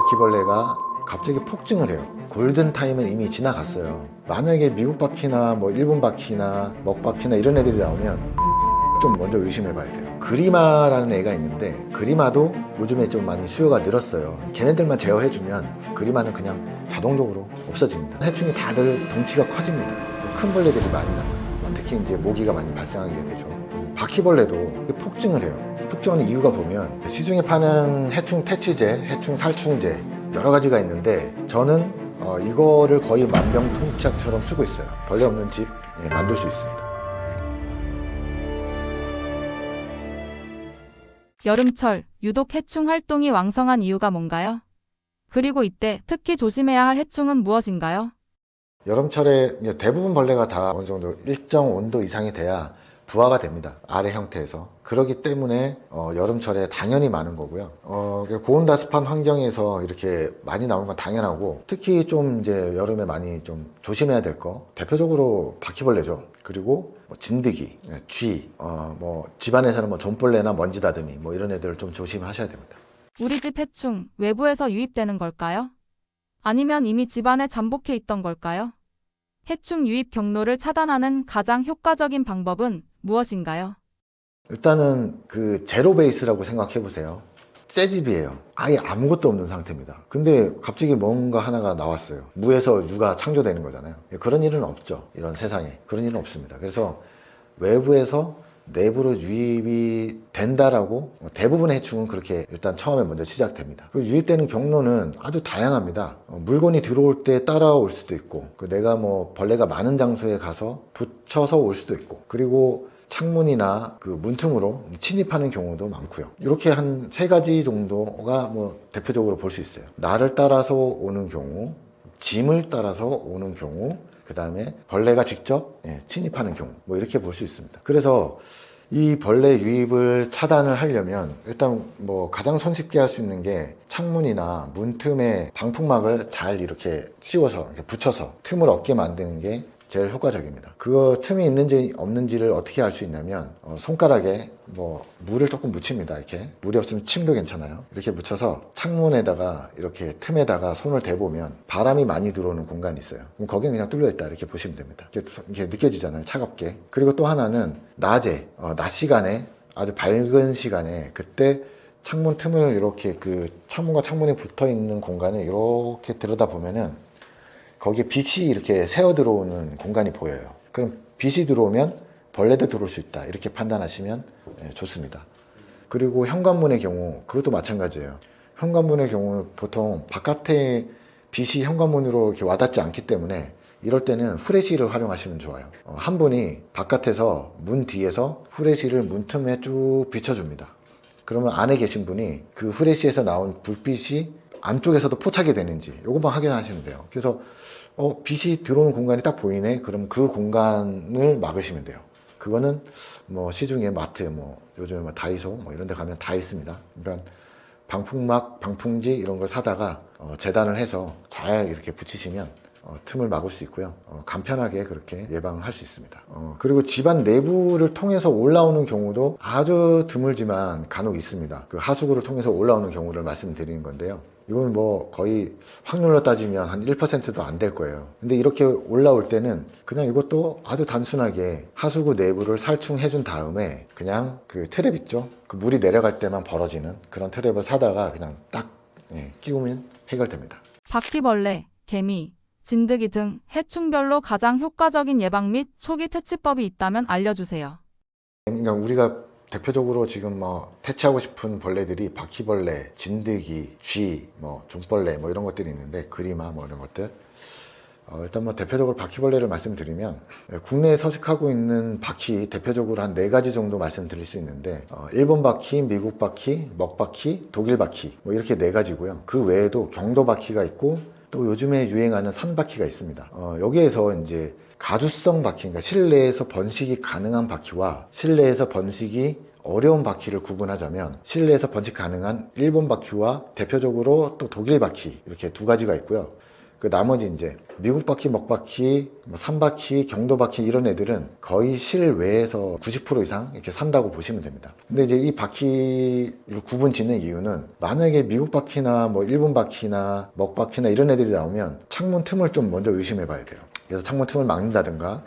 바퀴벌레가 갑자기 폭증을 해요. 골든타임은 이미 지나갔어요. 만약에 미국 바퀴나 뭐 일본 바퀴나 먹바퀴나 이런 애들이 나오면 좀 먼저 의심해 봐야 돼요. 그리마라는 애가 있는데 그리마도 요즘에 좀 많이 수요가 늘었어요. 걔네들만 제어해주면 그리마는 그냥 자동적으로 없어집니다. 해충이 다들 덩치가 커집니다. 좀 큰 벌레들이 많이 나와요. 특히 이제 모기가 많이 발생하게 되죠. 바퀴벌레도 폭증을 해요. 폭증하는 이유가 보면 시중에 파는 해충 퇴치제, 해충 살충제 여러 가지가 있는데 저는 이거를 거의 만병통치약처럼 쓰고 있어요. 벌레 없는 집 만들 수 있습니다. 여름철 유독 해충 활동이 왕성한 이유가 뭔가요? 그리고 이때 특히 조심해야 할 해충은 무엇인가요? 여름철에 대부분 벌레가 다 어느 정도 일정 온도 이상이 돼야 부화가 됩니다. 알의 형태에서. 그렇기 때문에 여름철에 당연히 많은 거고요. 고온다습한 환경에서 이렇게 많이 나오는 건 당연하고, 특히 좀 이제 여름에 많이 좀 조심해야 될 거, 대표적으로 바퀴벌레죠. 그리고 진드기, 쥐, 집안에서는 좀벌레나 먼지다듬이 이런 애들을 좀 조심하셔야 됩니다. 우리 집 해충 외부에서 유입되는 걸까요? 아니면 이미 집안에 잠복해 있던 걸까요? 해충 유입 경로를 차단하는 가장 효과적인 방법은 무엇인가요? 일단은 그 제로 베이스라고 생각해 보세요. 새 집이에요. 아예 아무것도 없는 상태입니다. 근데 갑자기 뭔가 하나가 나왔어요. 무에서 유가 창조되는 거잖아요. 그런 일은 없죠. 이런 세상에. 그런 일은 없습니다. 그래서 외부에서 내부로 유입이 된다라고 대부분의 해충은 그렇게 일단 처음에 먼저 시작됩니다. 그 유입되는 경로는 아주 다양합니다. 물건이 들어올 때 따라올 수도 있고, 내가 벌레가 많은 장소에 가서 붙여서 올 수도 있고, 그리고 창문이나 그 문틈으로 침입하는 경우도 많고요. 이렇게 한 3가지 정도가 대표적으로 볼 수 있어요. 나를 따라서 오는 경우, 짐을 따라서 오는 경우, 그 다음에 벌레가 직접 침입하는 경우, 이렇게 볼 수 있습니다. 그래서 이 벌레 유입을 차단을 하려면 일단 가장 손쉽게 할 수 있는 게 창문이나 문틈에 방풍막을 잘 이렇게 씌워서 이렇게 붙여서 틈을 없게 만드는 게 제일 효과적입니다. 그거 틈이 있는지 없는지를 어떻게 알 수 있냐면 손가락에 물을 조금 묻힙니다. 이렇게 물이 없으면 침도 괜찮아요. 이렇게 묻혀서 창문에다가 이렇게 틈에다가 손을 대보면 바람이 많이 들어오는 공간이 있어요. 그럼 거기는 그냥 뚫려 있다 이렇게 보시면 됩니다. 이렇게 느껴지잖아요. 차갑게. 그리고 또 하나는 낮에 낮 시간에 아주 밝은 시간에 그때 창문 틈을 이렇게 그 창문과 창문이 붙어 있는 공간을 이렇게 들여다보면은 거기에 빛이 이렇게 새어 들어오는 공간이 보여요. 그럼 빛이 들어오면 벌레도 들어올 수 있다. 이렇게 판단하시면 좋습니다. 그리고 현관문의 경우, 그것도 마찬가지예요. 현관문의 경우는 보통 바깥에 빛이 현관문으로 이렇게 와닿지 않기 때문에 이럴 때는 후레쉬를 활용하시면 좋아요. 한 분이 바깥에서 문 뒤에서 후레쉬를 문틈에 쭉 비춰줍니다. 그러면 안에 계신 분이 그 후레쉬에서 나온 불빛이 안쪽에서도 포착이 되는지 이것만 확인하시면 돼요. 그래서 빛이 들어오는 공간이 딱 보이네. 그럼 그 공간을 막으시면 돼요. 그거는 시중에 마트, 요즘에 다이소 이런 데 가면 다 있습니다. 그러니까 방풍막, 방풍지 이런 걸 사다가 재단을 해서 잘 이렇게 붙이시면 틈을 막을 수 있고요. 간편하게 그렇게 예방할 수 있습니다. 그리고 집안 내부를 통해서 올라오는 경우도 아주 드물지만 간혹 있습니다. 그 하수구를 통해서 올라오는 경우를 말씀드리는 건데요. 이건 거의 확률로 따지면 한 1%도 안 될 거예요. 근데 이렇게 올라올 때는 그냥 이것도 아주 단순하게 하수구 내부를 살충해 준 다음에 그냥 그 트랩 있죠? 그 물이 내려갈 때만 벌어지는 그런 트랩을 사다가 그냥 딱 끼우면 해결됩니다. 바퀴벌레, 개미, 진드기 등 해충별로 가장 효과적인 예방 및 초기 퇴치법이 있다면 알려주세요. 그러니까 우리가 대표적으로 지금 퇴치하고 싶은 벌레들이 바퀴벌레, 진드기, 쥐, 종벌레 이런 것들이 있는데 그리마 이런 것들. 일단 대표적으로 바퀴벌레를 말씀드리면 국내에 서식하고 있는 바퀴 대표적으로 한 4가지 정도 말씀드릴 수 있는데 일본 바퀴, 미국 바퀴, 먹바퀴, 독일 바퀴 이렇게 4가지고요. 그 외에도 경도 바퀴가 있고 또 요즘에 유행하는 산바퀴가 있습니다. 여기에서 이제 가주성 바퀴, 그러니까 실내에서 번식이 가능한 바퀴와 실내에서 번식이 어려운 바퀴를 구분하자면 실내에서 번식 가능한 일본 바퀴와 대표적으로 또 독일 바퀴 이렇게 2가지가 있고요. 그 나머지 이제 미국 바퀴, 먹바퀴, 뭐 산바퀴, 경도바퀴 이런 애들은 거의 실외에서 90% 이상 이렇게 산다고 보시면 됩니다. 근데 이제 이 바퀴를 구분 짓는 이유는 만약에 미국 바퀴나 뭐 일본 바퀴나 먹바퀴나 이런 애들이 나오면 창문 틈을 좀 먼저 의심해 봐야 돼요. 그래서 창문 틈을 막는다든가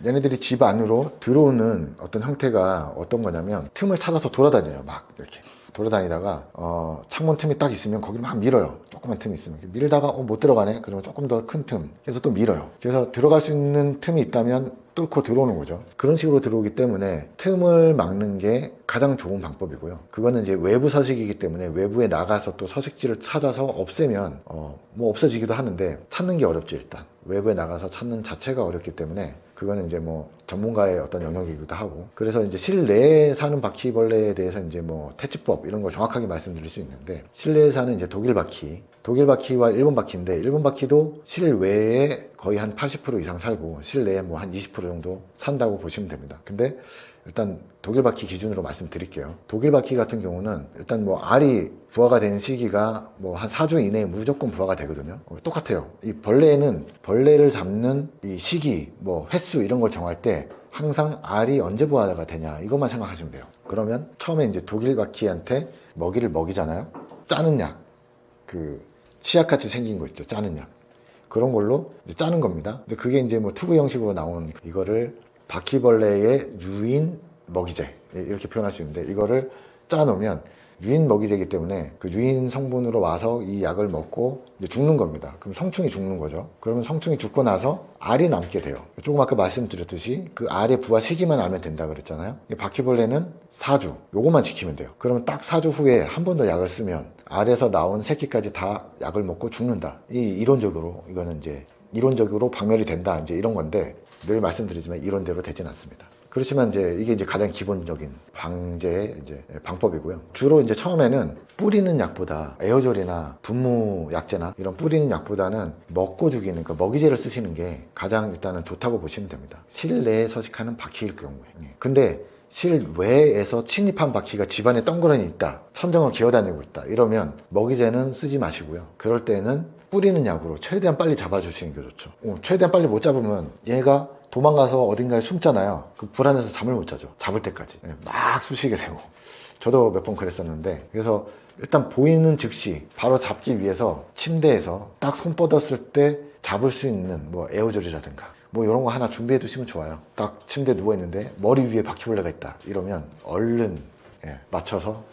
얘네들이 집 안으로 들어오는 어떤 형태가 어떤 거냐면 틈을 찾아서 돌아다녀요. 막 이렇게 돌아다니다가 창문 틈이 딱 있으면 거기를 막 밀어요. 조그만 틈이 있으면 밀다가 못 들어가네. 그러면 조금 더 큰 틈. 그래서 또 밀어요. 그래서 들어갈 수 있는 틈이 있다면 뚫고 들어오는 거죠. 그런 식으로 들어오기 때문에 틈을 막는 게 가장 좋은 방법이고요. 그거는 이제 외부 서식이기 때문에 외부에 나가서 또 서식지를 찾아서 없애면 뭐 없어지기도 하는데 찾는 게 어렵지. 일단 외부에 나가서 찾는 자체가 어렵기 때문에 그거는 이제 뭐 전문가의 어떤 영역이기도 하고, 그래서 이제 실내에 사는 바퀴벌레에 대해서 이제 뭐 퇴치법 이런 걸 정확하게 말씀드릴 수 있는데, 실내에 사는 이제 독일 바퀴와 일본 바퀴인데, 일본 바퀴도 실외에 거의 한 80% 이상 살고 실내에 뭐 한 20% 정도 산다고 보시면 됩니다. 근데 일단 독일 바퀴 기준으로 말씀드릴게요. 독일 바퀴 같은 경우는 일단 뭐 알이 부화가 되는 시기가 뭐 한 4주 이내에 무조건 부화가 되거든요. 똑같아요. 이 벌레를 잡는 이 시기, 뭐 횟수 이런 걸 정할 때 항상 알이 언제 부화가 되냐 이것만 생각하시면 돼요. 그러면 처음에 이제 독일 바퀴한테 먹이를 먹이잖아요. 짜는 약, 그 치약같이 생긴 거 있죠. 짜는 약. 그런 걸로 이제 짜는 겁니다. 근데 그게 이제 뭐 튜브 형식으로 나온 이거를 바퀴벌레의 유인 먹이제 이렇게 표현할 수 있는데, 이거를 짜 놓으면 유인 먹이제이기 때문에 그 유인 성분으로 와서 이 약을 먹고 이제 죽는 겁니다. 그럼 성충이 죽는 거죠. 그러면 성충이 죽고 나서 알이 남게 돼요. 조금 아까 말씀드렸듯이 그 알의 부화 시기만 알면 된다 그랬잖아요. 바퀴벌레는 4주 요것만 지키면 돼요. 그러면 딱 4주 후에 한 번 더 약을 쓰면 알에서 나온 새끼까지 다 약을 먹고 죽는다. 이론적으로 이거는 이제 이론적으로 박멸이 된다, 이제 이런 건데, 늘 말씀드리지만 이론대로 되진 않습니다. 그렇지만 이제 이게 이제 가장 기본적인 방제의 이제 방법이고요. 주로 이제 처음에는 뿌리는 약보다 에어졸이나 분무 약제나 이런 뿌리는 약보다는 먹고 죽이는, 그러니까 먹이제를 쓰시는 게 가장 일단은 좋다고 보시면 됩니다. 실내에 서식하는 바퀴일 경우에. 근데 실외에서 침입한 바퀴가 집안에 덩그러니 있다, 천정을 기어다니고 있다, 이러면 먹이제는 쓰지 마시고요. 그럴 때는 뿌리는 약으로 최대한 빨리 잡아주시는 게 좋죠. 최대한 빨리 못 잡으면 얘가 도망가서 어딘가에 숨잖아요. 그 불안해서 잠을 못 자죠. 잡을 때까지 막 쑤시게 되고. 저도 몇 번 그랬었는데, 그래서 일단 보이는 즉시 바로 잡기 위해서 침대에서 딱 손 뻗었을 때 잡을 수 있는 뭐 에어졸이라든가 뭐 이런 거 하나 준비해 두시면 좋아요. 딱 침대에 누워있는데 머리 위에 바퀴벌레가 있다 이러면 얼른 맞춰서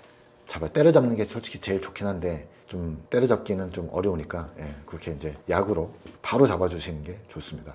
잡아요. 때려잡는 게 솔직히 제일 좋긴 한데 좀 때려잡기는 좀 어려우니까 그렇게 이제 약으로 바로 잡아주시는 게 좋습니다.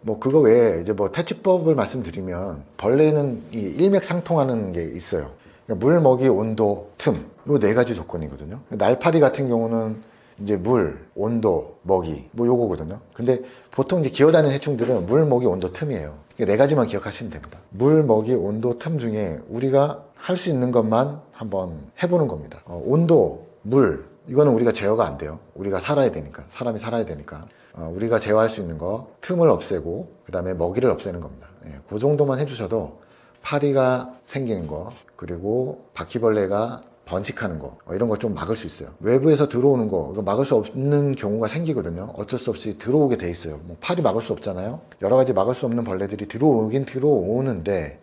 뭐 그거 외에 이제 뭐 퇴치법을 말씀드리면, 벌레는 이 일맥상통하는 게 있어요. 그러니까 물, 먹이, 온도, 틈, 요 네 가지 조건이거든요. 날파리 같은 경우는 이제 물, 온도, 먹이 뭐 요거거든요. 근데 보통 이제 기어다니는 해충들은 물, 먹이, 온도, 틈이에요. 네 가지만 기억하시면 됩니다. 물, 먹이, 온도, 틈 중에 우리가 할 수 있는 것만 한번 해보는 겁니다. 온도, 물, 이거는 우리가 제어가 안 돼요. 우리가 살아야 되니까, 사람이 살아야 되니까. 우리가 제어할 수 있는 거, 틈을 없애고 그 다음에 먹이를 없애는 겁니다. 그 정도만 해주셔도 파리가 생기는 거, 그리고 바퀴벌레가 번식하는 거, 이런 걸 좀 막을 수 있어요. 외부에서 들어오는 거 이거 막을 수 없는 경우가 생기거든요. 어쩔 수 없이 들어오게 돼 있어요. 뭐 파리 막을 수 없잖아요. 여러 가지 막을 수 없는 벌레들이 들어오긴 들어오는데,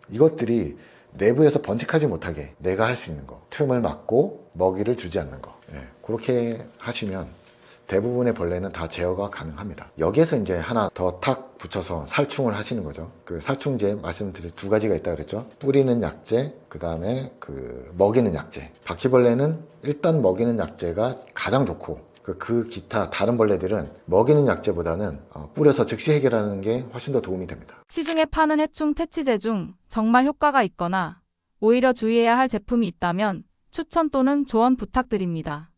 이것들이 내부에서 번식하지 못하게 내가 할 수 있는 거, 틈을 막고 먹이를 주지 않는 거, 그렇게 하시면 대부분의 벌레는 다 제어가 가능합니다. 여기에서 이제 하나 더 탁 붙여서 살충을 하시는 거죠. 그 살충제 말씀드린 두 가지가 있다고 그랬죠. 뿌리는 약제, 그 다음에 그 먹이는 약제. 바퀴벌레는 일단 먹이는 약제가 가장 좋고, 그 기타 다른 벌레들은 먹이는 약제보다는 뿌려서 즉시 해결하는 게 훨씬 더 도움이 됩니다. 시중에 파는 해충 퇴치제 중 정말 효과가 있거나 오히려 주의해야 할 제품이 있다면 추천 또는 조언 부탁드립니다.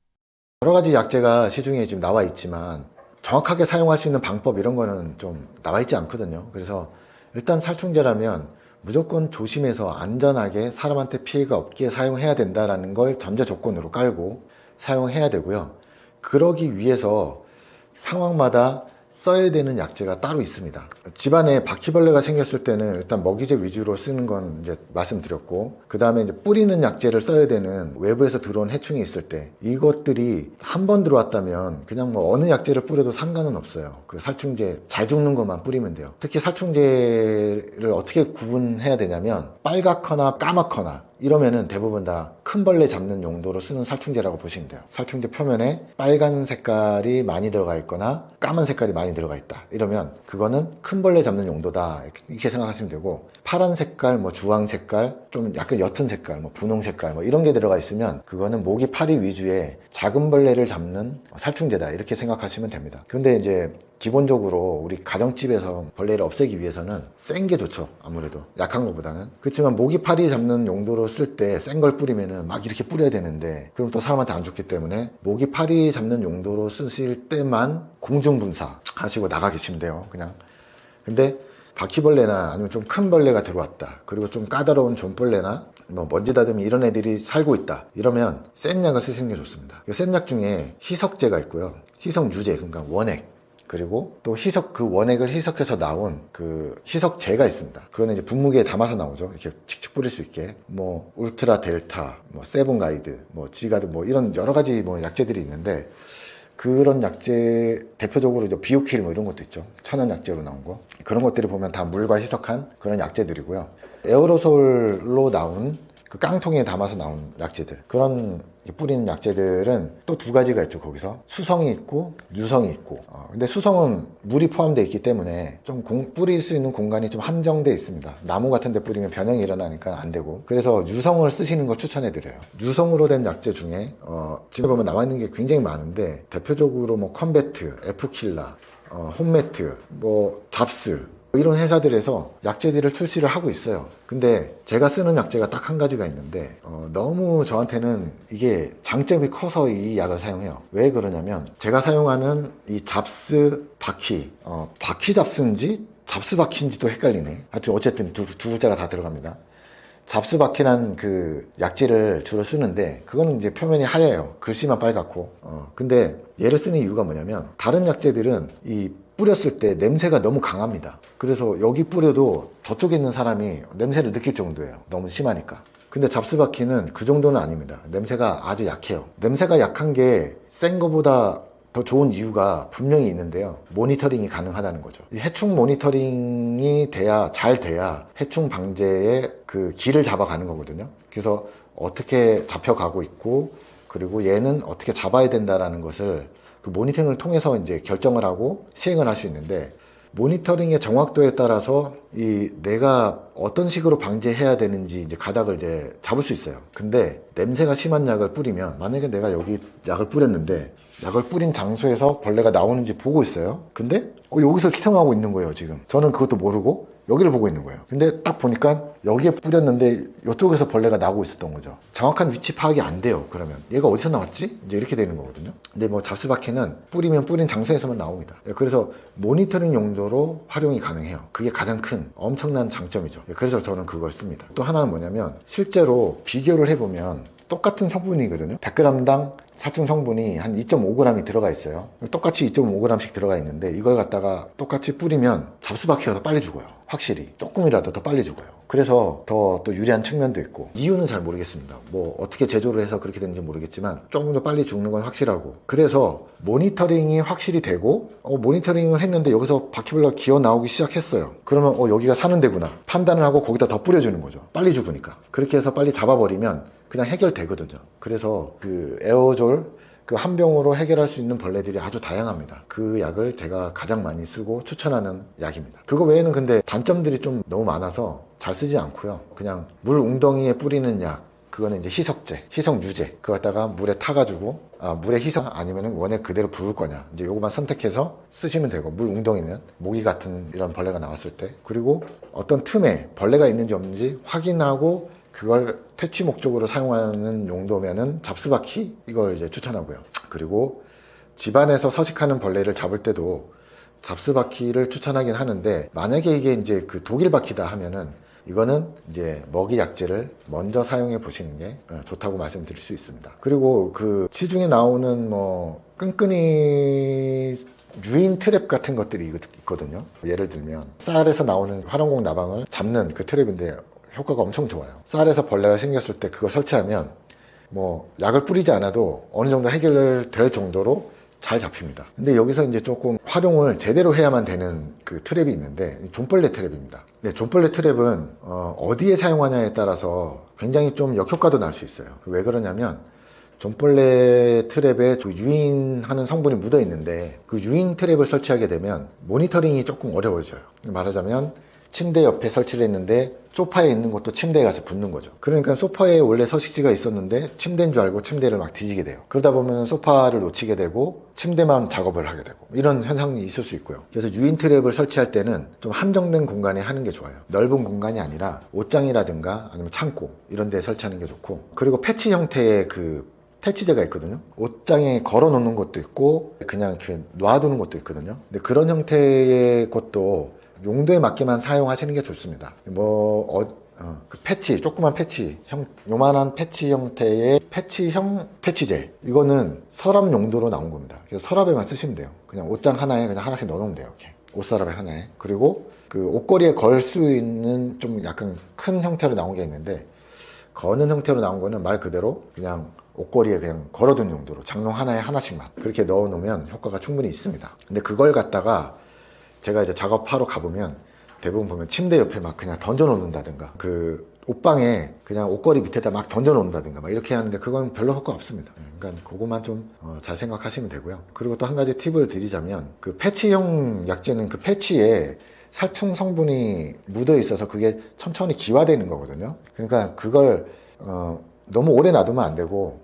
여러 가지 약제가 시중에 지금 나와 있지만 정확하게 사용할 수 있는 방법 이런 거는 좀 나와 있지 않거든요. 그래서 일단 살충제라면 무조건 조심해서 안전하게 사람한테 피해가 없게 사용해야 된다라는 걸 전제 조건으로 깔고 사용해야 되고요. 그러기 위해서 상황마다 써야 되는 약재가 따로 있습니다. 집안에 바퀴벌레가 생겼을 때는 일단 먹이제 위주로 쓰는 건 이제 말씀드렸고, 그 다음에 이제 뿌리는 약재를 써야 되는 외부에서 들어온 해충이 있을 때, 이것들이 한 번 들어왔다면 그냥 뭐 어느 약재를 뿌려도 상관은 없어요. 그 살충제 잘 죽는 것만 뿌리면 돼요. 특히 살충제를 어떻게 구분해야 되냐면, 빨갛거나 까맣거나 이러면은 대부분 다 큰 벌레 잡는 용도로 쓰는 살충제라고 보시면 돼요. 살충제 표면에 빨간 색깔이 많이 들어가 있거나 까만 색깔이 많이 들어가 있다, 이러면 그거는 큰 벌레 잡는 용도다, 이렇게 생각하시면 되고, 파란 색깔, 뭐 주황 색깔, 좀 약간 옅은 색깔, 뭐 분홍 색깔, 뭐 이런 게 들어가 있으면 그거는 모기 파리 위주의 작은 벌레를 잡는 살충제다, 이렇게 생각하시면 됩니다. 근데 이제 기본적으로 우리 가정집에서 벌레를 없애기 위해서는 센 게 좋죠. 아무래도 약한 것보다는. 그렇지만 모기 파리 잡는 용도로 쓸 때 센 걸 뿌리면은 막 이렇게 뿌려야 되는데, 그럼 또 사람한테 안 좋기 때문에 모기 파리 잡는 용도로 쓰실 때만 공중분사 하시고 나가 계시면 돼요, 그냥. 근데 바퀴벌레나 아니면 좀 큰 벌레가 들어왔다, 그리고 좀 까다로운 존벌레나 뭐 먼지다듬이 이런 애들이 살고 있다, 이러면 센 약을 쓰시는 게 좋습니다. 센 약 중에 희석제가 있고요, 희석유제, 그러니까 원액, 그리고 또 희석, 그 원액을 희석해서 나온 그 희석제가 있습니다. 그거는 이제 분무기에 담아서 나오죠. 이렇게 칙칙 뿌릴 수 있게. 뭐 울트라 델타, 뭐 세븐가이드, 뭐 지가드, 뭐 이런 여러 가지 뭐 약재들이 있는데, 그런 약재 대표적으로 이제 비오킬 뭐 이런 것도 있죠. 천연 약재로 나온 거. 그런 것들을 보면 다 물과 희석한 그런 약재들이고요. 에어로솔로 나온 그 깡통에 담아서 나온 약재들, 그런 뿌리는 약재들은 또 두 가지가 있죠. 거기서 수성이 있고 유성이 있고, 근데 수성은 물이 포함되어 있기 때문에 좀 뿌릴 수 있는 공간이 좀 한정되어 있습니다. 나무 같은 데 뿌리면 변형이 일어나니까 안 되고, 그래서 유성을 쓰시는 걸 추천해 드려요. 유성으로 된 약재 중에 지금 보면 나와 있는 게 굉장히 많은데, 대표적으로 뭐 컴배트, 에프킬라, 홈매트, 뭐 잡스, 이런 회사들에서 약재들을 출시를 하고 있어요. 근데 제가 쓰는 약재가 딱 한 가지가 있는데, 너무 저한테는 이게 장점이 커서 이 약을 사용해요. 왜 그러냐면, 제가 사용하는 이 잡스 바퀴, 바퀴 잡스인지 잡스 바퀴인지도 헷갈리네. 하여튼 어쨌든 두 글자가 다 들어갑니다. 잡스바키란 그 약재를 주로 쓰는데, 그거는 이제 표면이 하얘요. 글씨만 빨갛고. 근데 얘를 쓰는 이유가 뭐냐면, 다른 약재들은 이 뿌렸을 때 냄새가 너무 강합니다. 그래서 여기 뿌려도 저쪽에 있는 사람이 냄새를 느낄 정도예요. 너무 심하니까. 근데 잡스바키는 그 정도는 아닙니다. 냄새가 아주 약해요. 냄새가 약한 게 센 거보다 더 좋은 이유가 분명히 있는데요. 모니터링이 가능하다는 거죠. 이 해충 모니터링이 잘 돼야 해충 방제의 그 길을 잡아가는 거거든요. 그래서 어떻게 잡혀가고 있고, 그리고 얘는 어떻게 잡아야 된다라는 것을 그 모니터링을 통해서 이제 결정을 하고 시행을 할 수 있는데, 모니터링의 정확도에 따라서 이 내가 어떤 식으로 방제해야 되는지 이제 가닥을 이제 잡을 수 있어요. 근데 냄새가 심한 약을 뿌리면, 만약에 내가 여기 약을 뿌렸는데 약을 뿌린 장소에서 벌레가 나오는지 보고 있어요. 근데 여기서 희생하고 있는 거예요. 지금 저는 그것도 모르고 여기를 보고 있는 거예요. 근데 딱 보니까 여기에 뿌렸는데 이쪽에서 벌레가 나오고 있었던 거죠. 정확한 위치 파악이 안 돼요. 그러면 얘가 어디서 나왔지? 이제 이렇게 되는 거거든요. 근데 뭐 잡스바퀴는 뿌리면 뿌린 장소에서만 나옵니다. 그래서 모니터링 용도로 활용이 가능해요. 그게 가장 큰 엄청난 장점이죠. 그래서 저는 그걸 씁니다. 또 하나는 뭐냐면, 실제로 비교를 해보면 똑같은 성분이거든요. 100g당 살충 성분이 한 2.5g이 들어가 있어요. 똑같이 2.5g씩 들어가 있는데, 이걸 갖다가 똑같이 뿌리면 잡스바퀴가 더 빨리 죽어요. 확실히 조금이라도 더 빨리 죽어요. 그래서 더 또 유리한 측면도 있고, 이유는 잘 모르겠습니다. 뭐 어떻게 제조를 해서 그렇게 되는지 모르겠지만 조금 더 빨리 죽는 건 확실하고, 그래서 모니터링이 확실히 되고, 모니터링을 했는데 여기서 바퀴벌레가 기어 나오기 시작했어요. 그러면 여기가 사는 데구나 판단을 하고 거기다 더 뿌려주는 거죠. 빨리 죽으니까. 그렇게 해서 빨리 잡아버리면 그냥 해결되거든요. 그래서 그 에어졸 그 한 병으로 해결할 수 있는 벌레들이 아주 다양합니다. 그 약을 제가 가장 많이 쓰고 추천하는 약입니다. 그거 외에는 근데 단점들이 좀 너무 많아서 잘 쓰지 않고요. 그냥 물 웅덩이에 뿌리는 약, 그거는 이제 희석제, 희석유제, 그거 갖다가 물에 타가지고, 물에 희석 아니면 원액 그대로 부을 거냐, 이제 요거만 선택해서 쓰시면 되고, 물 웅덩이는 모기 같은 이런 벌레가 나왔을 때, 그리고 어떤 틈에 벌레가 있는지 없는지 확인하고 그걸 퇴치 목적으로 사용하는 용도면은 잡스바퀴, 이걸 이제 추천하고요. 그리고 집안에서 서식하는 벌레를 잡을 때도 잡스바퀴를 추천하긴 하는데, 만약에 이게 이제 그 독일바퀴다 하면은 이거는 이제 먹이 약재를 먼저 사용해 보시는 게 좋다고 말씀드릴 수 있습니다. 그리고 그 시중에 나오는 뭐 끈끈이 유인 트랩 같은 것들이 있거든요. 예를 들면 쌀에서 나오는 활용공 나방을 잡는 그 트랩인데 효과가 엄청 좋아요. 쌀에서 벌레가 생겼을 때 그거 설치하면 뭐 약을 뿌리지 않아도 어느 정도 해결될 정도로 잘 잡힙니다. 근데 여기서 이제 조금 활용을 제대로 해야만 되는 그 트랩이 있는데 존벌레 트랩입니다. 네, 존벌레 트랩은 어디에 사용하냐에 따라서 굉장히 좀 역효과도 날 수 있어요. 왜 그러냐면 존벌레 트랩에 그 유인하는 성분이 묻어 있는데 그 유인 트랩을 설치하게 되면 모니터링이 조금 어려워져요. 말하자면 침대 옆에 설치를 했는데 소파에 있는 것도 침대에 가서 붙는 거죠. 그러니까 소파에 원래 서식지가 있었는데 침대인 줄 알고 침대를 막 뒤지게 돼요. 그러다 보면 소파를 놓치게 되고 침대만 작업을 하게 되고 이런 현상이 있을 수 있고요. 그래서 유인 트랩을 설치할 때는 좀 한정된 공간에 하는 게 좋아요. 넓은 공간이 아니라 옷장이라든가 아니면 창고 이런 데에 설치하는 게 좋고, 그리고 패치 형태의 그 퇴치제가 있거든요. 옷장에 걸어 놓는 것도 있고 그냥 이렇게 놔두는 것도 있거든요. 근데 그런 형태의 것도 용도에 맞게만 사용하시는 게 좋습니다. 그 패치, 조그만 패치, 요만한 패치 형태의 패치형 퇴치제. 이거는 서랍 용도로 나온 겁니다. 그래서 서랍에만 쓰시면 돼요. 그냥 옷장 하나에 그냥 하나씩 넣어놓으면 돼요. 이렇게. 옷서랍에 하나에. 그리고 그 옷걸이에 걸 수 있는 좀 약간 큰 형태로 나온 게 있는데, 거는 형태로 나온 거는 말 그대로 그냥 옷걸이에 그냥 걸어둔 용도로 장롱 하나에 하나씩만 그렇게 넣어놓으면 효과가 충분히 있습니다. 근데 그걸 갖다가 제가 이제 작업하러 가보면 대부분 보면 침대 옆에 막 그냥 던져놓는다든가 그 옷방에 그냥 옷걸이 밑에다 막 던져놓는다든가 막 이렇게 하는데 그건 별로 효과 없습니다. 그러니까 그것만 좀 잘 생각하시면 되고요. 그리고 또 한 가지 팁을 드리자면 그 패치형 약재는 그 패치에 살충 성분이 묻어 있어서 그게 천천히 기화되는 거거든요. 그러니까 그걸 너무 오래 놔두면 안 되고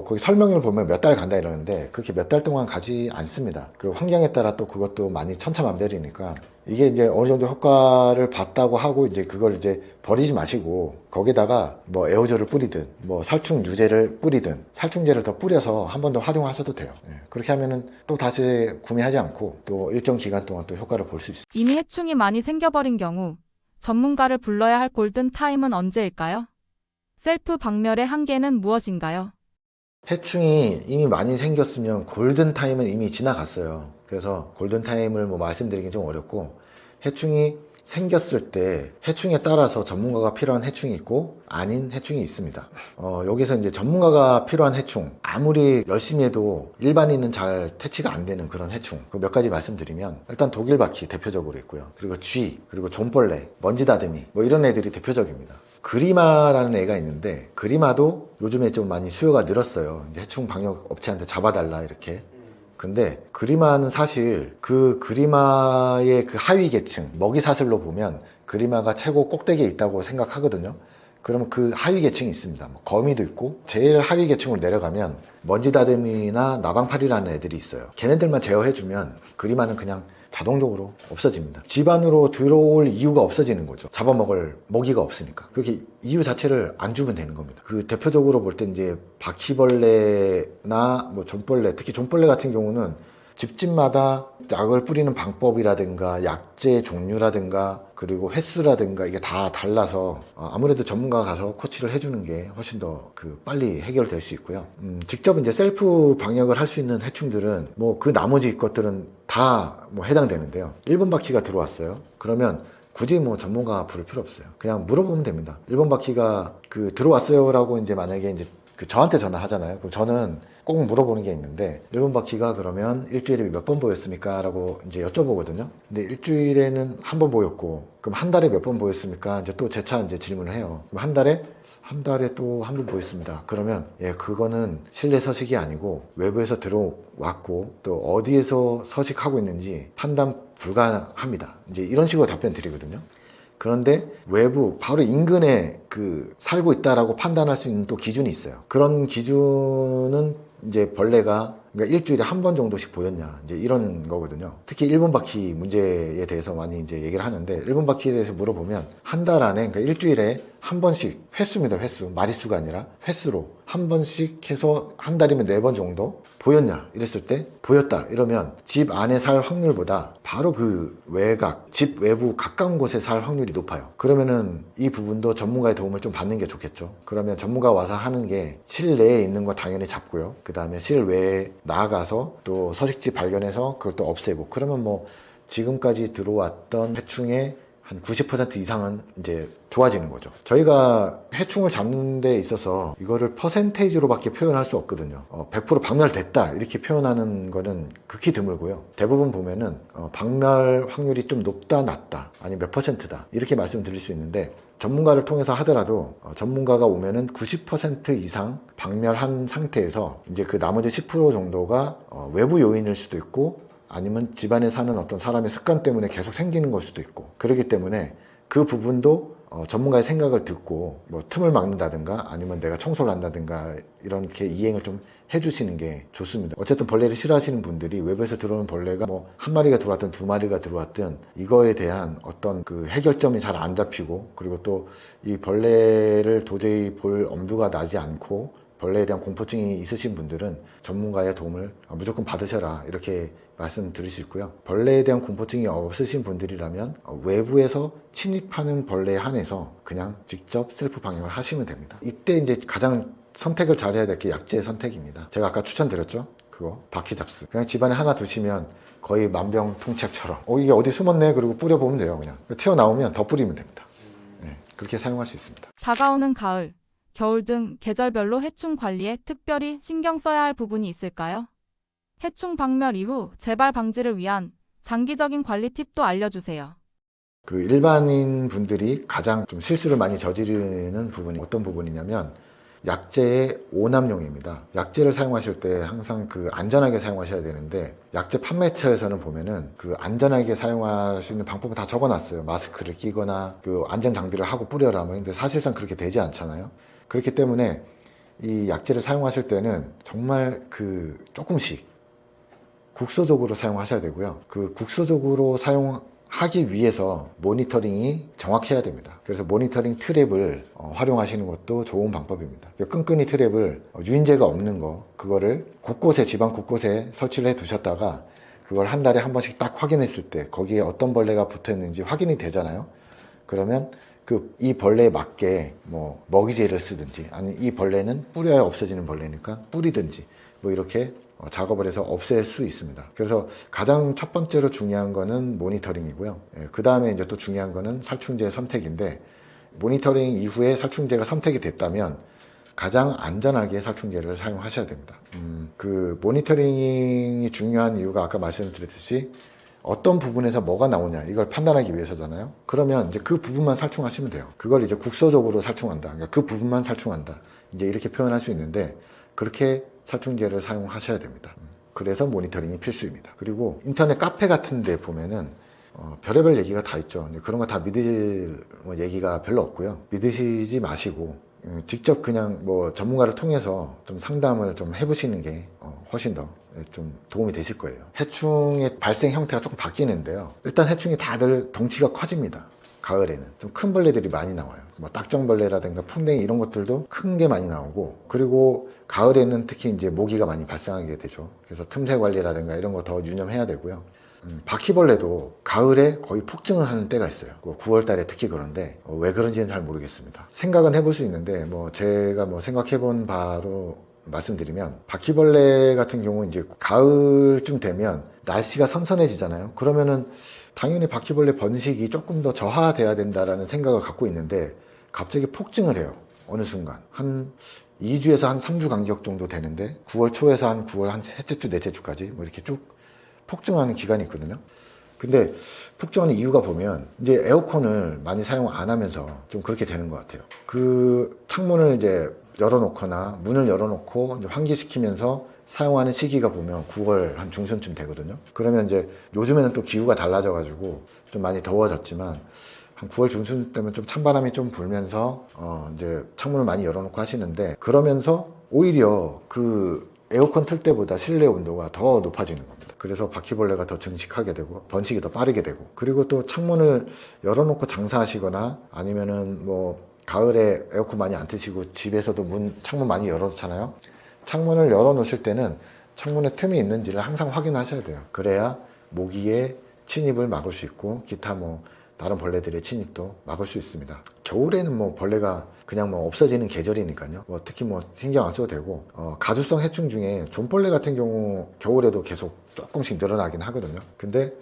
거기 설명을 보면 몇 달 간다 이러는데 그렇게 몇 달 동안 가지 않습니다. 그 환경에 따라 또 그것도 많이 천차만별이니까 이게 이제 어느 정도 효과를 봤다고 하고 이제 그걸 이제 버리지 마시고 거기다가 뭐 에어졸을 뿌리든 뭐 살충 유제를 뿌리든 살충제를 더 뿌려서 한 번 더 활용하셔도 돼요. 그렇게 하면은 또 다시 구매하지 않고 또 일정 기간 동안 또 효과를 볼 수 있어요. 이미 해충이 많이 생겨버린 경우 전문가를 불러야 할 골든 타임은 언제일까요? 셀프 박멸의 한계는 무엇인가요? 해충이 이미 많이 생겼으면 골든타임은 이미 지나갔어요. 그래서 골든타임을 뭐 말씀드리긴 좀 어렵고, 해충이 생겼을 때 해충에 따라서 전문가가 필요한 해충이 있고 아닌 해충이 있습니다. 여기서 이제 전문가가 필요한 해충, 아무리 열심히 해도 일반인은 잘 퇴치가 안 되는 그런 해충, 그 몇 가지 말씀드리면 일단 독일바퀴 대표적으로 있고요. 그리고 쥐, 그리고 존벌레, 먼지다듬이 뭐 이런 애들이 대표적입니다. 그리마라는 애가 있는데 그리마도 요즘에 좀 많이 수요가 늘었어요. 이제 해충 방역 업체한테 잡아달라 이렇게. 근데 그리마는 사실 그 그리마의 그 하위 계층, 먹이 사슬로 보면 그리마가 최고 꼭대기에 있다고 생각하거든요. 그러면 그 하위 계층이 있습니다. 뭐 거미도 있고, 제일 하위 계층으로 내려가면 먼지다듬이나 나방파리라는 애들이 있어요. 걔네들만 제어해주면 그리마는 그냥 자동적으로 없어집니다. 집 안으로 들어올 이유가 없어지는 거죠. 잡아먹을 먹이가 없으니까. 그렇게 이유 자체를 안 주면 되는 겁니다. 그 대표적으로 볼 때 이제 바퀴벌레나 뭐 존벌레, 특히 존벌레 같은 경우는 집집마다 약을 뿌리는 방법이라든가 약재 종류라든가 그리고 횟수라든가 이게 다 달라서 아무래도 전문가가 가서 코치를 해주는 게 훨씬 더 빨리 해결될 수 있고요. 직접 이제 셀프 방역을 할 수 있는 해충들은 뭐 그 나머지 것들은 다 뭐 해당되는데요. 일본 바퀴가 들어왔어요. 그러면 굳이 뭐 전문가가 부를 필요 없어요. 그냥 물어보면 됩니다. 일본 바퀴가 들어왔어요라고 이제 만약에 이제 저한테 전화하잖아요. 그럼 저는 꼭 물어보는 게 있는데, 일본 바퀴가 그러면 일주일에 몇 번 보였습니까? 라고 이제 여쭤보거든요. 근데 일주일에는 한 번 보였고, 그럼 한 달에 몇 번 보였습니까? 이제 또 재차 이제 질문을 해요. 그럼 한 달에 또 한 번 보였습니다. 그러면 그거는 실내 서식이 아니고 외부에서 들어왔고 또 어디에서 서식하고 있는지 판단 불가합니다. 이제 이런 식으로 답변 드리거든요. 그런데 외부 바로 인근에 살고 있다라고 판단할 수 있는 또 기준이 있어요. 그런 기준은 이제 벌레가 그러니까 일주일에 한 번 정도씩 보였냐 이제 이런 거거든요. 특히 일본 바퀴 문제에 대해서 많이 이제 얘기를 하는데, 일본 바퀴에 대해서 물어보면 한 달 안에 그러니까 일주일에 한 번씩 횟수입니다. 횟수, 마리수가 아니라 횟수로 한 번씩 해서 한 달이면 4번 정도 보였냐 이랬을 때 보였다 이러면 집 안에 살 확률보다 바로 그 외곽, 집 외부 가까운 곳에 살 확률이 높아요. 그러면은 이 부분도 전문가의 도움을 좀 받는 게 좋겠죠. 그러면 전문가 와서 하는 게 실내에 있는 거 당연히 잡고요. 그 다음에 실외에 나아가서 또 서식지 발견해서 그걸 또 없애고, 그러면 뭐 지금까지 들어왔던 해충의 한 90% 이상은 이제 좋아지는 거죠. 저희가 해충을 잡는 데 있어서 이거를 퍼센테이지로밖에 표현할 수 없거든요. 100% 박멸됐다 이렇게 표현하는 거는 극히 드물고요. 대부분 보면은 박멸 확률이 좀 높다 낮다 아니 몇 퍼센트다 이렇게 말씀드릴 수 있는데, 전문가를 통해서 하더라도 전문가가 오면은 90% 이상 박멸한 상태에서 이제 그 나머지 10% 정도가 외부 요인일 수도 있고 아니면 집안에 사는 어떤 사람의 습관 때문에 계속 생기는 걸 수도 있고, 그렇기 때문에 그 부분도 전문가의 생각을 듣고 뭐 틈을 막는다든가 아니면 내가 청소를 한다든가 이렇게 이행을 좀 해주시는 게 좋습니다. 어쨌든 벌레를 싫어하시는 분들이 외부에서 들어오는 벌레가 뭐 한 마리가 들어왔든 두 마리가 들어왔든 이거에 대한 어떤 그 해결점이 잘 안 잡히고, 그리고 또 이 벌레를 도저히 볼 엄두가 나지 않고 벌레에 대한 공포증이 있으신 분들은 전문가의 도움을 무조건 받으셔라 이렇게 말씀드릴 수 있고요. 벌레에 대한 공포증이 없으신 분들이라면 외부에서 침입하는 벌레에 한해서 그냥 직접 셀프 방역을 하시면 됩니다. 이때 이제 가장 선택을 잘해야 될 게 약재 선택입니다. 제가 아까 추천드렸죠? 그거 바퀴잡스. 그냥 집안에 하나 두시면 거의 만병통치약처럼 이게 어디 숨었네 그리고 뿌려보면 돼요. 그냥 튀어나오면 더 뿌리면 됩니다. 네, 그렇게 사용할 수 있습니다. 다가오는 가을, 겨울 등 계절별로 해충 관리에 특별히 신경 써야 할 부분이 있을까요? 해충 박멸 이후 재발 방지를 위한 장기적인 관리 팁도 알려주세요. 그 일반인 분들이 가장 좀 실수를 많이 저지르는 부분이 어떤 부분이냐면 약재의 오남용입니다. 약재를 사용하실 때 항상 그 안전하게 사용하셔야 되는데, 약재 판매처에서는 보면은 그 안전하게 사용할 수 있는 방법을 다 적어놨어요. 마스크를 끼거나 그 안전 장비를 하고 뿌려라. 근데 사실상 그렇게 되지 않잖아요. 그렇기 때문에 이 약재를 사용하실 때는 정말 그 조금씩 국소적으로 사용하셔야 되고요. 그 국소적으로 사용하기 위해서 모니터링이 정확해야 됩니다. 그래서 모니터링 트랩을 활용하시는 것도 좋은 방법입니다. 끈끈이 트랩을 유인제가 없는 거, 그거를 곳곳에, 집안 곳곳에 설치를 해 두셨다가 그걸 한 달에 한 번씩 딱 확인했을 때 거기에 어떤 벌레가 붙어 있는지 확인이 되잖아요. 그러면 이 벌레에 맞게 뭐 먹이제를 쓰든지, 아니 이 벌레는 뿌려야 없어지는 벌레니까 뿌리든지 뭐 이렇게 작업을 해서 없앨 수 있습니다. 그래서 가장 첫 번째로 중요한 거는 모니터링이고요. 그 다음에 이제 또 중요한 거는 살충제 선택인데, 모니터링 이후에 살충제가 선택이 됐다면 가장 안전하게 살충제를 사용하셔야 됩니다. 그 모니터링이 중요한 이유가 아까 말씀드렸듯이 어떤 부분에서 뭐가 나오냐 이걸 판단하기 위해서잖아요. 그러면 이제 그 부분만 살충하시면 돼요. 그걸 이제 국소적으로 살충한다. 그러니까 그 부분만 살충한다. 이제 이렇게 표현할 수 있는데, 그렇게 살충제를 사용하셔야 됩니다. 그래서 모니터링이 필수입니다. 그리고 인터넷 카페 같은 데 보면은 별의별 얘기가 다 있죠. 그런 거 다 믿을 얘기가 별로 없고요. 믿으시지 마시고 직접 그냥 뭐 전문가를 통해서 좀 상담을 좀 해보시는 게 훨씬 더 좀 도움이 되실 거예요. 해충의 발생 형태가 조금 바뀌는데요. 일단 해충이 다들 덩치가 커집니다. 가을에는 좀 큰 벌레들이 많이 나와요. 뭐 딱정벌레라든가 풍뎅이 이런 것들도 큰 게 많이 나오고, 그리고 가을에는 특히 이제 모기가 많이 발생하게 되죠. 그래서 틈새 관리라든가 이런 거 더 유념해야 되고요. 바퀴벌레도 가을에 거의 폭증을 하는 때가 있어요. 9월 달에 특히 그런데 왜 그런지는 잘 모르겠습니다. 생각은 해볼 수 있는데 뭐 제가 뭐 생각해 본 바로 말씀드리면, 바퀴벌레 같은 경우는 이제 가을쯤 되면 날씨가 선선해지잖아요. 그러면은 당연히 바퀴벌레 번식이 조금 더 저하돼야 된다라는 생각을 갖고 있는데 갑자기 폭증을 해요. 어느 순간 한 2주에서 한 3주 간격 정도 되는데 9월 초에서 한 9월 한 셋째 주, 넷째 주까지 뭐 이렇게 쭉 폭증하는 기간이 있거든요. 근데 폭증하는 이유가 보면 이제 에어컨을 많이 사용 안 하면서 좀 그렇게 되는 것 같아요. 그 창문을 이제 열어놓거나 문을 열어놓고 이제 환기시키면서 사용하는 시기가 보면 9월 한 중순쯤 되거든요. 그러면 이제 요즘에는 또 기후가 달라져가지고 좀 많이 더워졌지만 한 9월 중순 때면 좀 찬바람이 좀 불면서 이제 창문을 많이 열어놓고 하시는데, 그러면서 오히려 그 에어컨 틀 때보다 실내 온도가 더 높아지는 겁니다. 그래서 바퀴벌레가 더 증식하게 되고 번식이 더 빠르게 되고, 그리고 또 창문을 열어놓고 장사하시거나 아니면은 뭐 가을에 에어컨 많이 안 트시고 집에서도 창문 많이 열어놓잖아요. 창문을 열어놓으실 때는 창문에 틈이 있는지를 항상 확인하셔야 돼요. 그래야 모기의 침입을 막을 수 있고 기타 뭐 다른 벌레들의 침입도 막을 수 있습니다. 겨울에는 뭐 벌레가 그냥 뭐 없어지는 계절이니까요. 뭐 특히 뭐 신경 안 써도 되고, 가주성 해충 중에 존벌레 같은 경우 겨울에도 계속 조금씩 늘어나긴 하거든요. 근데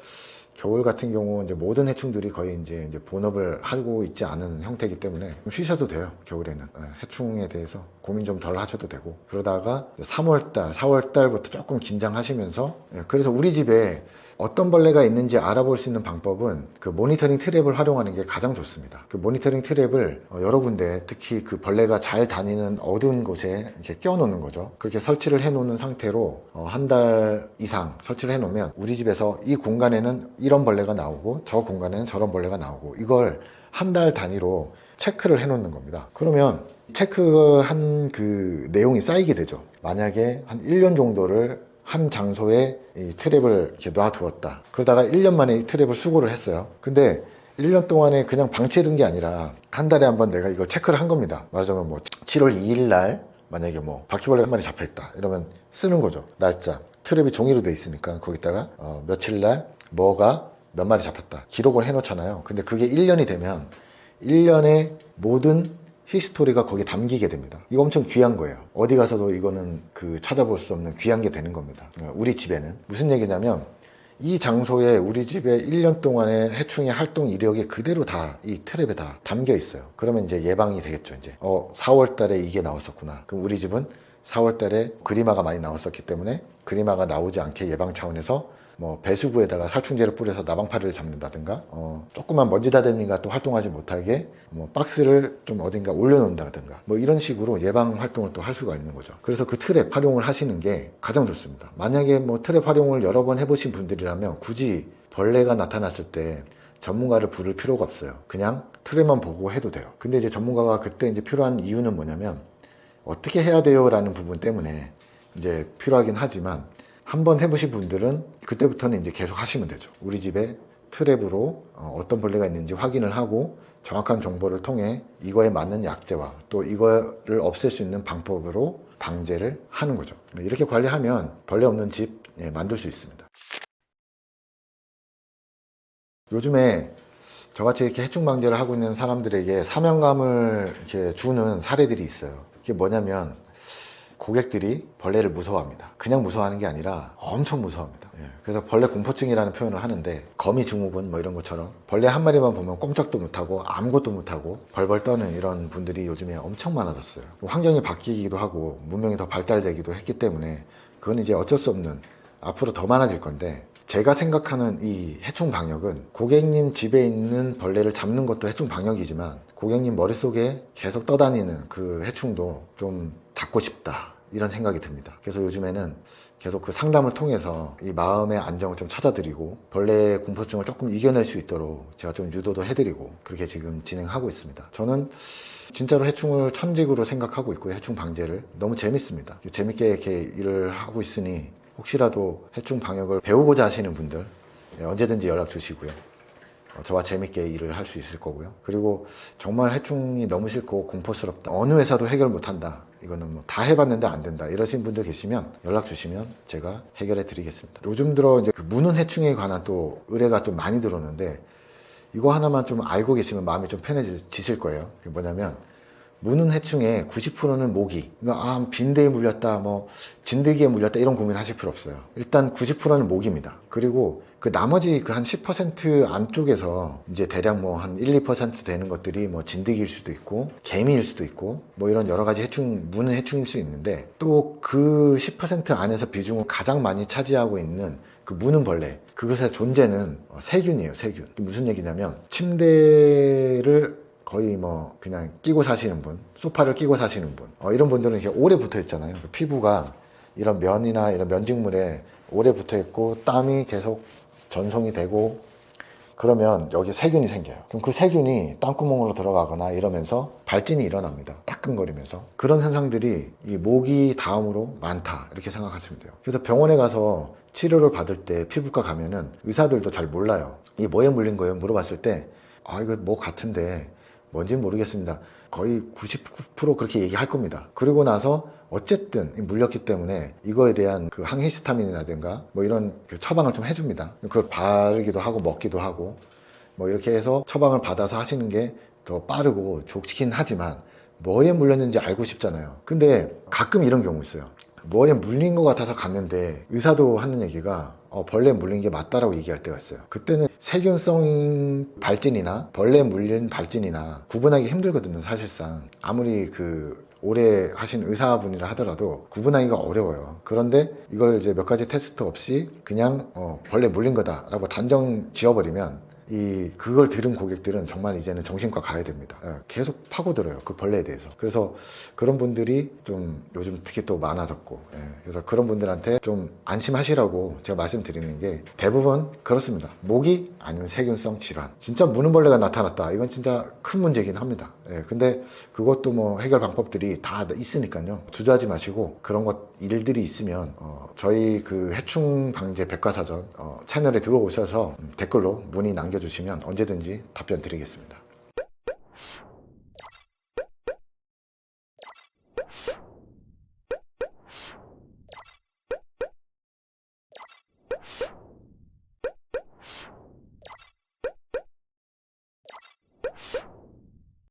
겨울 같은 경우 이제 모든 해충들이 거의 이제 본업을 하고 있지 않은 형태이기 때문에 좀 쉬셔도 돼요. 겨울에는 해충에 대해서 고민 좀 덜 하셔도 되고, 그러다가 3월달, 4월달부터 조금 긴장하시면서, 그래서 우리 집에 어떤 벌레가 있는지 알아볼 수 있는 방법은 그 모니터링 트랩을 활용하는 게 가장 좋습니다. 그 모니터링 트랩을 여러 군데, 특히 그 벌레가 잘 다니는 어두운 곳에 이렇게 껴놓는 거죠. 그렇게 설치를 해 놓는 상태로 한 달 이상 설치를 해 놓으면 우리 집에서 이 공간에는 이런 벌레가 나오고 저 공간에는 저런 벌레가 나오고, 이걸 한 달 단위로 체크를 해 놓는 겁니다. 그러면 체크한 그 내용이 쌓이게 되죠. 만약에 한 1년 정도를 한 장소에 이 트랩을 이렇게 놔두었다. 그러다가 1년 만에 이 트랩을 수거를 했어요. 근데 1년 동안에 그냥 방치해둔 게 아니라 한 달에 한번 내가 이걸 체크를 한 겁니다. 말하자면 뭐 7월 2일 날 만약에 뭐 바퀴벌레 한 마리 잡혀있다. 이러면 쓰는 거죠. 날짜. 트랩이 종이로 돼 있으니까 거기다가 며칠 날 뭐가 몇 마리 잡혔다. 기록을 해놓잖아요. 근데 그게 1년이 되면 1년의 모든 히스토리가 거기에 담기게 됩니다. 이거 엄청 귀한 거예요. 어디 가서도 이거는 그 찾아볼 수 없는 귀한 게 되는 겁니다. 우리 집에는. 무슨 얘기냐면 이 장소에 우리 집에 1년 동안의 해충의 활동 이력이 그대로 다 이 트랩에 다 담겨 있어요. 그러면 이제 예방이 되겠죠. 이제 4월 달에 이게 나왔었구나. 그럼 우리 집은 4월 달에 그리마가 많이 나왔었기 때문에 그리마가 나오지 않게 예방 차원에서 뭐 배수구에다가 살충제를 뿌려서 나방파리를 잡는다든가, 조그만 먼지 다듬이가 또 활동하지 못하게 뭐 박스를 좀 어딘가 올려놓는다든가, 뭐 이런 식으로 예방 활동을 또 할 수가 있는 거죠. 그래서 그 트랩 활용을 하시는 게 가장 좋습니다. 만약에 뭐 트랩 활용을 여러 번 해보신 분들이라면 굳이 벌레가 나타났을 때 전문가를 부를 필요가 없어요. 그냥 트랩만 보고 해도 돼요. 근데 이제 전문가가 그때 이제 필요한 이유는 뭐냐면 어떻게 해야 돼요? 라는 부분 때문에 이제 필요하긴 하지만, 한번 해보신 분들은 그때부터는 이제 계속 하시면 되죠. 우리 집에 트랩으로 어떤 벌레가 있는지 확인을 하고 정확한 정보를 통해 이거에 맞는 약제와 또 이거를 없앨 수 있는 방법으로 방제를 하는 거죠. 이렇게 관리하면 벌레 없는 집 만들 수 있습니다. 요즘에 저같이 이렇게 해충 방제를 하고 있는 사람들에게 사명감을 이렇게 주는 사례들이 있어요. 이게 뭐냐면 고객들이 벌레를 무서워합니다. 그냥 무서워하는 게 아니라 엄청 무서워합니다. 그래서 벌레 공포증이라는 표현을 하는데, 거미증후군 뭐 이런 것처럼 벌레 한 마리만 보면 꼼짝도 못하고 아무것도 못하고 벌벌 떠는 이런 분들이 요즘에 엄청 많아졌어요. 환경이 바뀌기도 하고 문명이 더 발달되기도 했기 때문에 그건 이제 어쩔 수 없는, 앞으로 더 많아질 건데, 제가 생각하는 이 해충 방역은 고객님 집에 있는 벌레를 잡는 것도 해충 방역이지만 고객님 머릿속에 계속 떠다니는 그 해충도 좀 잡고 싶다, 이런 생각이 듭니다. 그래서 요즘에는 계속 그 상담을 통해서 이 마음의 안정을 좀 찾아드리고 벌레 공포증을 조금 이겨낼 수 있도록 제가 좀 유도도 해드리고 그렇게 지금 진행하고 있습니다. 저는 진짜로 해충을 천직으로 생각하고 있고요. 해충 방제를 너무 재밌습니다. 재밌게 이렇게 일을 하고 있으니 혹시라도 해충 방역을 배우고자 하시는 분들 언제든지 연락 주시고요. 저와 재밌게 일을 할 수 있을 거고요. 그리고 정말 해충이 너무 싫고 공포스럽다, 어느 회사도 해결 못한다, 이거는 뭐 다 해봤는데 안 된다, 이러신 분들 계시면 연락 주시면 제가 해결해 드리겠습니다. 요즘 들어 이제 그 무는 해충에 관한 또 의뢰가 좀 많이 들어오는데, 이거 하나만 좀 알고 계시면 마음이 좀 편해지실 거예요. 그게 뭐냐면 무는 해충의 90%는 모기. 그러니까 빈대에 물렸다, 뭐 진드기에 물렸다, 이런 고민하실 필요 없어요. 일단 90%는 모기입니다. 그리고 그 나머지 그 한 10% 안쪽에서 이제 대략 뭐 한 1, 2% 되는 것들이 뭐 진드기일 수도 있고 개미일 수도 있고 뭐 이런 여러 가지 해충, 무는 해충일 수 있는데, 또 그 10% 안에서 비중을 가장 많이 차지하고 있는 그 무는 벌레, 그것의 존재는 세균이에요. 세균. 무슨 얘기냐면 침대를 거의 뭐 그냥 끼고 사시는 분, 소파를 끼고 사시는 분, 이런 분들은 이렇게 오래 붙어 있잖아요. 피부가 이런 면이나 이런 면직물에 오래 붙어 있고 땀이 계속 전송이 되고, 그러면 여기 세균이 생겨요. 그럼 그 세균이 땀구멍으로 들어가거나 이러면서 발진이 일어납니다. 따끔거리면서. 그런 현상들이 이 모기 다음으로 많다, 이렇게 생각하시면 돼요. 그래서 병원에 가서 치료를 받을 때 피부과 가면은 의사들도 잘 몰라요. 이게 뭐에 물린 거예요? 물어봤을 때 이거 뭐 같은데 뭔지는 모르겠습니다. 거의 99% 그렇게 얘기할 겁니다. 그리고 나서 어쨌든 물렸기 때문에 이거에 대한 그 항히스타민이라든가 뭐 이런 그 처방을 좀 해줍니다. 그걸 바르기도 하고 먹기도 하고 뭐 이렇게 해서 처방을 받아서 하시는 게 더 빠르고 좋긴 하지만 뭐에 물렸는지 알고 싶잖아요. 근데 가끔 이런 경우 있어요. 뭐에 물린 것 같아서 갔는데 의사도 하는 얘기가 벌레에 물린 게 맞다라고 얘기할 때가 있어요. 그때는 세균성 발진이나 벌레에 물린 발진이나 구분하기 힘들거든요. 사실상 아무리 그 오래 하신 의사분이라 하더라도 구분하기가 어려워요. 그런데 이걸 이제 몇 가지 테스트 없이 그냥 벌레 물린 거다라고 단정 지어버리면 그걸 들은 고객들은 정말 이제는 정신과 가야 됩니다. 계속 파고들어요. 그 벌레에 대해서. 그래서 그런 분들이 좀 요즘 특히 또 많아졌고, 그래서 그런 분들한테 좀 안심하시라고 제가 말씀드리는 게 대부분 그렇습니다. 모기 아니면 세균성 질환. 진짜 무는벌레가 나타났다. 이건 진짜 큰 문제긴 합니다. 근데 그것도 뭐 해결 방법들이 다 있으니까요. 주저하지 마시고 그런 일들이 있으면 저희 그 해충 방제 백과사전 채널에 들어오셔서 댓글로 문의 남겨주시면 언제든지 답변 드리겠습니다.